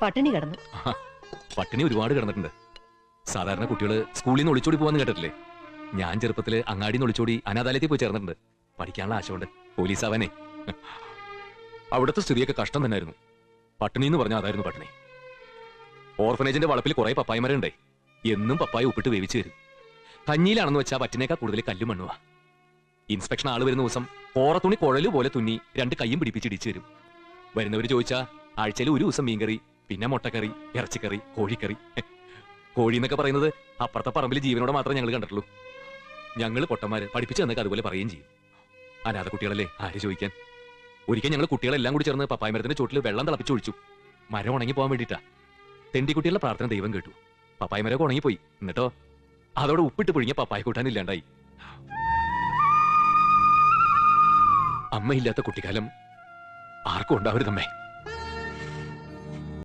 പട്ടിണി കിടന്നു. പട്ടിണി ഒരുപാട് കിടന്നിട്ടുണ്ട്. സാധാരണ കുട്ടികള് സ്കൂളിൽ നിന്ന് ഒളിച്ചോടി പോവാന്ന് കേട്ടിട്ടില്ലേ? ഞാൻ ചെറുപ്പത്തില് അങ്ങാടി നിന്ന് ഒളിച്ചോടി അനാഥാലയത്തിൽ പോയി ചേർന്നിട്ടുണ്ട്. പഠിക്കാനുള്ള ആശയുണ്ട്, പോലീസ് ആവാനേ. അവിടുത്തെ സ്ഥിതിയൊക്കെ കഷ്ടം തന്നെയായിരുന്നു. പട്ടിണി എന്ന് പറഞ്ഞാൽ അതായിരുന്നു പട്ടിണി. ഓർഫനേജിന്റെ വളപ്പിൽ കുറെ പപ്പായമരണ്ടേ. എന്നും പപ്പായ ഉപ്പിട്ട് വേവിച്ചു തരും. കഞ്ഞിയിലാണെന്ന് വെച്ചാൽ പറ്റിനേക്കാൾ കൂടുതൽ കല്ലും മണ്ണുവാ. ഇൻസ്പെക്ഷൻ ആള് വരുന്ന ദിവസം കോറത്തുണി കുഴല് പോലെ തുന്നി 2 കൈയും പിടിപ്പിച്ച് ഇടിച്ചു തരും. വരുന്നവര് ചോദിച്ചാ ആഴ്ചയിൽ ഒരു ദിവസം മീൻകറി, പിന്നെ മുട്ടക്കറി, ഇറച്ചിക്കറി, കോഴിക്കറി. കോഴി എന്നൊക്കെ പറയുന്നത് അപ്പുറത്തെ പറമ്പിൽ ജീവനോടെ മാത്രമേ ഞങ്ങൾ കണ്ടിട്ടുള്ളൂ. ഞങ്ങൾ പൊട്ടന്മാര് പഠിപ്പിച്ചു തന്നൊക്കെ അതുപോലെ പറയുകയും ചെയ്യും. അനാഥ കുട്ടികളല്ലേ, ആര് ചോദിക്കാൻ. ഒരിക്കൽ ഞങ്ങൾ കുട്ടികളെല്ലാം കൂടി ചേർന്ന് പപ്പായ മരത്തിന്റെ ചോട്ടിൽ വെള്ളം തിളപ്പിച്ചൊഴിച്ചു. മരം ഉണങ്ങി പോകാൻ വേണ്ടിയിട്ടാ. തെണ്ടിക്കുട്ടികളുടെ പ്രാർത്ഥന ദൈവം കേട്ടു. പപ്പായ മരമൊക്കെ ഉണങ്ങിപ്പോയി. എന്നിട്ടോ അതോടെ ഉപ്പിട്ട് പുഴുങ്ങിയ പപ്പായ കൂട്ടാനില്ലാണ്ടായി. അമ്മയില്ലാത്ത കുട്ടിക്കാലം ആർക്കും ഉണ്ടാവരുതമ്മേ.